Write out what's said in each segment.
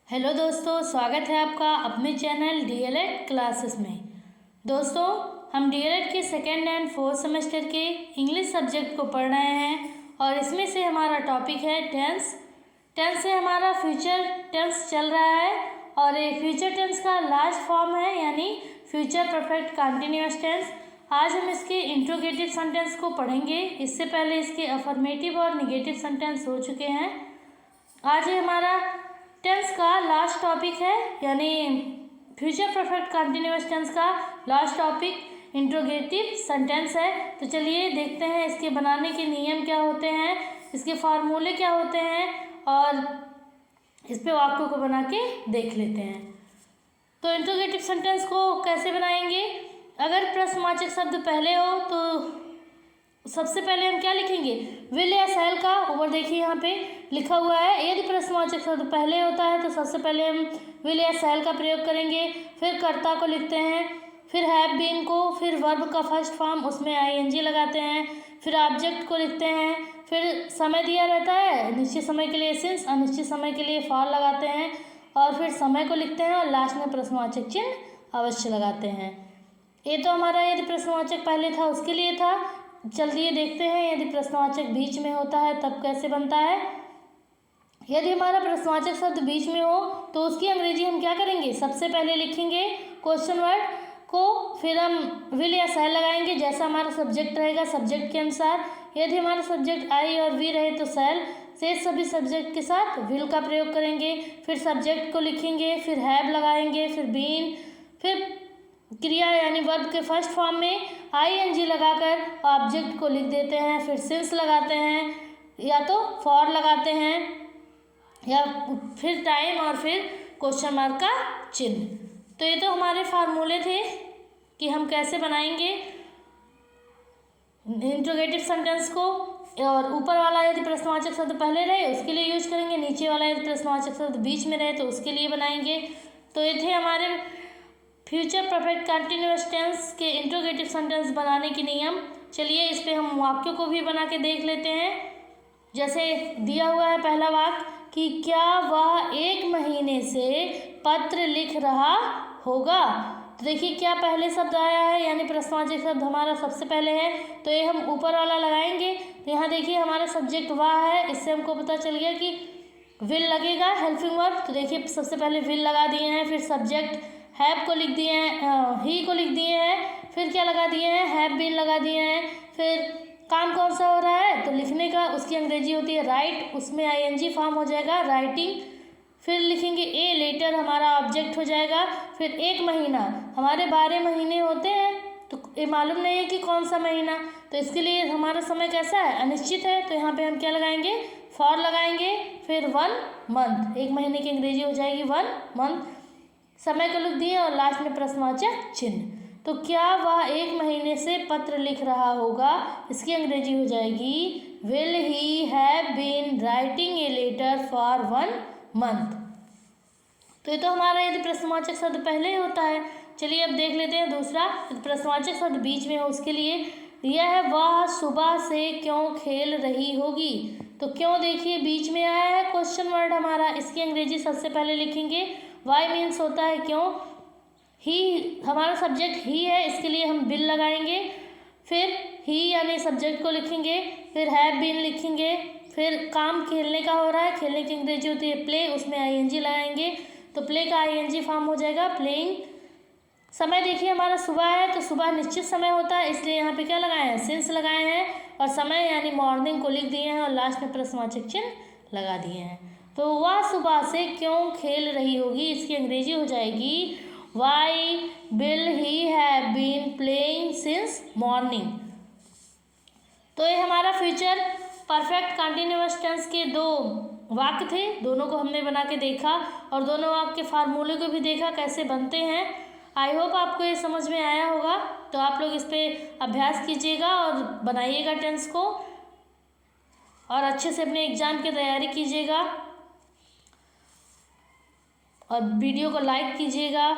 Hello दोस्तों, स्वागत है आपका अपने चैनल डीएलएड क्लासेस में। दोस्तों, हम डीएलएड के सेकेंड एंड फोर्थ सेमेस्टर के इंग्लिश सब्जेक्ट को पढ़ रहे हैं और इसमें से हमारा टॉपिक है टेंस। टेंस से हमारा फ्यूचर टेंस चल रहा है और ये फ्यूचर टेंस का लास्ट फॉर्म है, यानी फ्यूचर परफेक्ट कंटिन्यूअस टेंस। आज हम इसके इंट्रोगेटिव सेंटेंस को पढ़ेंगे। इससे पहले इसके अफर्मेटिव और निगेटिव सेंटेंस हो चुके हैं। आज ये हमारा टेंस का लास्ट टॉपिक है, यानी फ्यूचर परफेक्ट कंटिन्यूअस टेंस का लास्ट टॉपिक इंट्रोगेटिव सेंटेंस है। तो चलिए देखते हैं इसके बनाने के नियम क्या होते हैं, इसके फार्मूले क्या होते हैं और इस पे वाक्यों को बना के देख लेते हैं। तो इंट्रोगेटिव सेंटेंस को कैसे बनाएंगे? अगर प्रश्नवाचक शब्द पहले हो तो सबसे पहले हम क्या लिखेंगे? विल या शैल का ऊपर देखिए यहाँ पे लिखा हुआ है। यदि प्रश्नवाचक शब्द पहले होता है तो सबसे पहले हम विल या शैल का प्रयोग करेंगे। फिर कर्ता को लिखते हैं, फिर हैव बीन को, फिर वर्ब का फर्स्ट फॉर्म उसमें आईएनजी लगाते हैं, फिर ऑब्जेक्ट को लिखते हैं, फिर समय दिया रहता है निश्चित समय के लिए सिंस, अनिश्चित समय के लिए फॉर लगाते हैं और फिर समय को लिखते हैं और लास्ट में प्रश्नवाचक चिन्ह अवश्य लगाते हैं। ये तो हमारा यदि प्रश्नवाचक पहले था उसके लिए था। चलिए देखते हैं यदि प्रश्नवाचक बीच में होता है तब कैसे बनता है। यदि हमारा प्रश्नवाचक शब्द बीच में हो तो उसकी अंग्रेजी हम क्या करेंगे? सबसे पहले लिखेंगे क्वेश्चन वर्ड को, फिर हम विल या शैल लगाएंगे जैसा हमारा सब्जेक्ट रहेगा सब्जेक्ट के अनुसार। यदि हमारा सब्जेक्ट आई और वी रहे तो शैल, शेष सभी सब्जेक्ट के साथ विल का प्रयोग करेंगे। फिर सब्जेक्ट को लिखेंगे, फिर हैव लगाएंगे, फिर बीन, फिर क्रिया यानी वर्ब के फर्स्ट फॉर्म में आईएनजी लगाकर ऑब्जेक्ट को लिख देते हैं, फिर सिंस लगाते हैं या तो फॉर लगाते हैं या फिर टाइम और फिर क्वेश्चन मार्क का चिन्ह। तो ये तो हमारे फार्मूले थे कि हम कैसे बनाएंगे इंट्रोगेटिव सेंटेंस को। और ऊपर वाला यदि प्रश्नवाचक शब्द पहले रहे उसके लिए यूज करेंगे, नीचे वाला यदि प्रश्नवाचक शब्द बीच में रहे तो उसके लिए बनाएंगे। तो ये थे हमारे फ्यूचर परफेक्ट कंटिन्यूअस टेंस के इंट्रोगेटिव सेंटेंस बनाने के नियम। चलिए इस पे हम वाक्यों को भी बना के देख लेते हैं। जैसे दिया हुआ है पहला वाक्य कि क्या वह 1 महीने से पत्र लिख रहा होगा। तो देखिए क्या पहले शब्द आया है, यानी प्रश्नवाचक शब्द हमारा सबसे पहले है, तो ये हम ऊपर वाला लगाएंगे। तो यहाँ देखिए हमारा सब्जेक्ट वह है, इससे हमको पता चल गया कि विल लगेगा हेल्पिंग वर्ब। तो देखिए सबसे पहले विल लगा दिए हैं, फिर सब्जेक्ट हैव को लिख दिए हैं, ही को लिख दिए हैं, फिर क्या लगा दिए हैं? हैव बीन लगा दिए हैं। फिर काम कौन सा हो रहा है? तो लिखने का, उसकी अंग्रेजी होती है राइट, उसमें आईएनजी फॉर्म हो जाएगा राइटिंग। फिर लिखेंगे ए लेटर, हमारा ऑब्जेक्ट हो जाएगा। फिर 1 महीना, हमारे 12 महीने होते हैं तो ये मालूम नहीं है कि कौन सा महीना, तो इसके लिए हमारा समय कैसा है? अनिश्चित है। तो यहाँ पे हम क्या लगाएंगे? फॉर लगाएंगे। फिर 1 मंथ, 1 महीने की अंग्रेजी हो जाएगी 1 मंथ। समय को लिख दिए और लास्ट में प्रश्नवाचक चिन्ह। तो क्या वह 1 महीने से पत्र लिख रहा होगा, इसकी अंग्रेजी हो जाएगी will he have been writing a letter for 1 month. तो ये तो हमारा यदि प्रश्नवाचक शब्द पहले ही होता है। चलिए अब देख लेते हैं दूसरा, यदि प्रश्नवाचक शब्द बीच में हो उसके लिए दिया है वह सुबह से क्यों खेल रही होगी। तो क्यों देखिए बीच में आया है क्वेश्चन वर्ड हमारा, इसकी अंग्रेजी सबसे पहले लिखेंगे। वाई मीन्स होता है क्यों। ही हमारा सब्जेक्ट ही है, इसके लिए हम बिल लगाएंगे। फिर ही यानी सब्जेक्ट को लिखेंगे, फिर हैव बीन लिखेंगे। फिर काम खेलने का हो रहा है, खेलने की अंग्रेजी होती है प्ले, उसमें आईएनजी लगाएंगे तो प्ले का आईएनजी फॉर्म हो जाएगा प्लेइंग। समय देखिए हमारा सुबह है तो सुबह निश्चित समय होता है, इसलिए यहाँ पे क्या लगाए हैं? सिंस लगाए हैं और समय यानी मॉर्निंग को लिख दिए हैं और लास्ट में प्रश्नवाचक चिन्ह लगा दिए हैं। तो वह सुबह से क्यों खेल रही होगी, इसकी अंग्रेजी हो जाएगी why will he have been playing since morning. तो ये हमारा फ्यूचर परफेक्ट कंटिन्यूअस टेंस के 2 वाक्य थे, दोनों को हमने बना के देखा और दोनों वाक्य के फार्मूले को भी देखा कैसे बनते हैं। आई होप आपको ये समझ में आया होगा। तो आप लोग इस पर अभ्यास कीजिएगा और बनाइएगा टेंस को और अच्छे से अपने एग्ज़ाम की तैयारी कीजिएगा और वीडियो को लाइक कीजिएगा।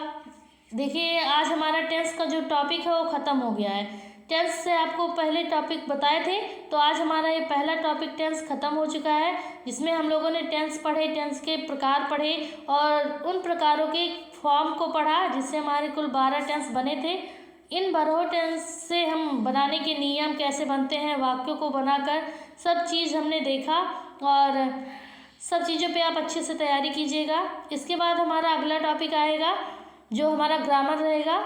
देखिए आज हमारा टेंस का जो टॉपिक है वो ख़त्म हो गया है। टेंस से आपको पहले टॉपिक बताए थे। तो आज हमारा ये पहला टॉपिक टेंस ख़त्म हो चुका है, जिसमें हम लोगों ने टेंस पढ़े, टेंस के प्रकार पढ़े और उन प्रकारों के फॉर्म को पढ़ा, जिससे हमारे कुल 12 टेंस बने थे। इन 12 टेंस से हम बनाने के नियम कैसे बनते हैं, वाक्यों को बनाकर, सब चीज़ हमने देखा और सब चीज़ों पे आप अच्छे से तैयारी कीजिएगा। इसके बाद हमारा अगला टॉपिक आएगा जो हमारा ग्रामर रहेगा।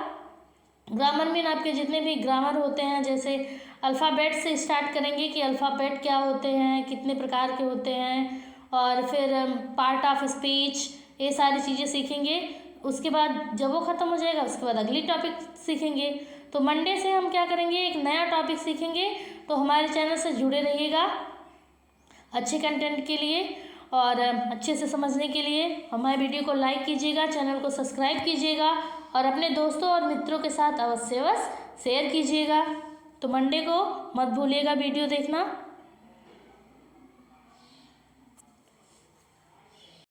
ग्रामर में आपके जितने भी ग्रामर होते हैं, जैसे अल्फ़ाबेट से स्टार्ट करेंगे कि अल्फ़ाबेट क्या होते हैं, कितने प्रकार के होते हैं, और फिर पार्ट ऑफ स्पीच, ये सारी चीज़ें सीखेंगे। उसके बाद जब वो ख़त्म हो जाएगा उसके बाद अगली टॉपिक सीखेंगे। तो मंडे से हम क्या करेंगे, एक नया टॉपिक सीखेंगे। तो हमारे चैनल से जुड़े रहिएगा अच्छे कंटेंट के लिए और अच्छे से समझने के लिए। हमारे वीडियो को लाइक कीजिएगा, चैनल को सब्सक्राइब कीजिएगा और अपने दोस्तों और मित्रों के साथ अवश्य शेयर कीजिएगा। तो मंडे को मत भूलिएगा वीडियो देखना।